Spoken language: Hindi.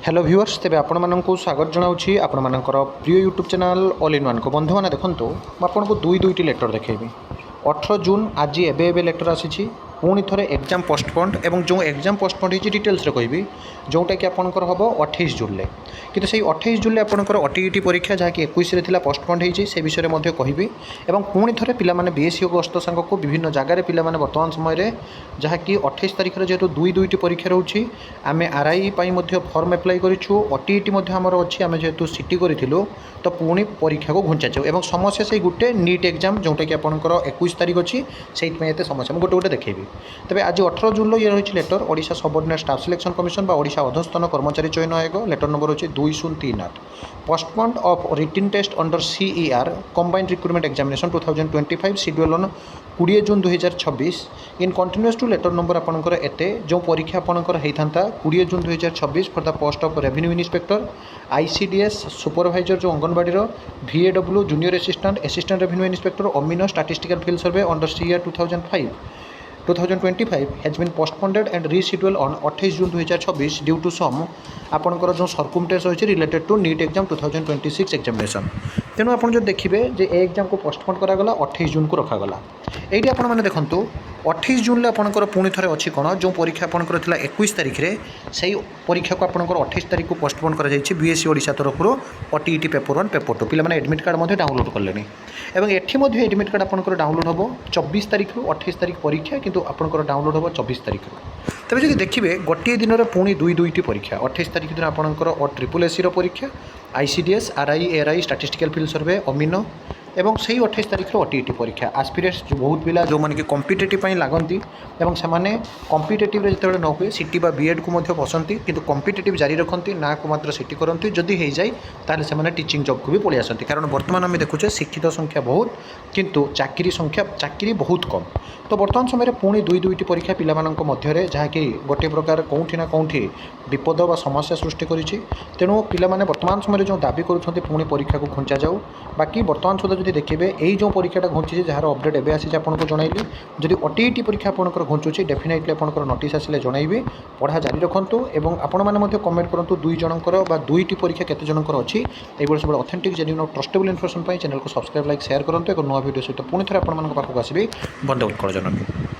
हेलो व्यूअर्स तेज आपण मानक स्वागत जनाऊँगी आपण मानकर प्रिय YouTube channel all in one को बंधु मैंने देखो आपको दुईटी लेटर देखी 18 जून आज एवं लेटर आसी पुणी थे एग्जाम पोस्टपोन्ड और जो एग्जाम पोस्टपोन्ड होती डिटेल्स कहि जोटा कि आपंकर हम 28 जून कि 28 जून आपंकर ओटीईटी परीक्षा जहाँकि 21 पोस्टपोन्ड होती से विषय में कहि और पुणी थे पे बीएससी गस्त सांग को विभिन्न जगार पे बर्तमान समय जहाँकि 28 तारिख जेहेतु दुईटी परीक्षा रोचे आम आरआई फर्म एप्लाई करूँ ओटीईटी आमर अच्छी आम जेहेतु सीटी करूँ तो पुणी परीक्षा को घुंचा और समस्या से गोटे नीट एग्जाम जोटा कि आपंकर 21 तारिख अच्छी से समस्या मुझे गोटे देखेबी तेज आज 18 जून ये रही letter Odisha subordinate staff selection commission बा ओडिशा अधस्थान कर्मचारी चयन आयोग लेटर नंबर होची 2038 postponed of written test under CER combined recruitment examination 2025 schedule on 20 June 2026 in continuous to letter number आपंकर एते जो परीक्षा आपंकर होता 20 June 2026 for the post of revenue inspector ICDS supervisor जो Anganwadi VAW junior assistant assistant revenue inspector अमीनो statistical field survey under CER 2025 has been postponed and rescheduled on 28 June 2026 due to some आपंकर जो सर्कुमटेंस होती related to NEET exam 2026 examination तेणु आप जो देखिए जे एग्जाम को पोस्टपोन करागला 28 जून को रखागला ये आपने देखूँ 28 जून आपंकर पुणी थे अच्छी कौन जो परीक्षा आपंकर 21 तारिख में से परीक्षा को आपंकर 28 तारिख को पोस्टपोन कर बीएससी ओडिशा तरफ ओटीईटी पेपर 1 पेपर 2 पे एडमिट कार्ड डाउनलोड कले और ये एडमिट कार्ड आपंकर डाउनलोड हम 24 तारिख रु 28 तारिख परीक्षा किंतु आपंकर डाउनलोड हम 24 तारिख तेज जब देखिए गोटे दिन में पुणी दुईटी परीक्षा 28 तारिख दिन आपंकर SSSC परीक्षा ICDS RI ARY statistical field सर्वे अमीनो एवं से 28 तारिख ओटीईटी परीक्षा आस्पिरेट्स जो बहुत पिला जो मैंने कंपिटेटिव लगती और से कंपिटेटिव जो न हुए सीटी बा बीएड को बसती किंतु कंपिटेटिव जारी रखती ना को मात्र सीटी करती जदि हो जाए ताल से टीचिंग जॉब को भी पलि आसती कारण बर्तमान आम देखुचे शिक्षित संख्या बहुत किंतु चाकरी बहुत कम तो बर्तमान समय पुणी दुईटी परीक्षा पिला जहाँकि गोटे प्रकार कौटी ना कौटी विपद व समस्या सृष्टि करी तेणु पिला बर्तमान समय जो दाबी करुँच पुणी परीक्षा को घुंचा जाऊ बाकी बर्तमान सुधा जब देखिए यही जो परीक्षाटा घुंची जार अपडेट एवं आसी आपको जनइली जदि ओटीईटी परीक्षा आपंकर घुंचुची डेफिनेटली आपंकर नोटिस आसिले जनइबी पढ़ा जारी रखुँ और आपण मैंने कमेंट करूँ दुई जनकर दुईटी परीक्षा केते जनकर अच्छी ये सब authentic genuine trustable information channel को सब्सक्राइब लाइक शेयर करूँ एक नुआ वीडियो सहित पुणी थे आपको आसबी बंद उत्कल जनक।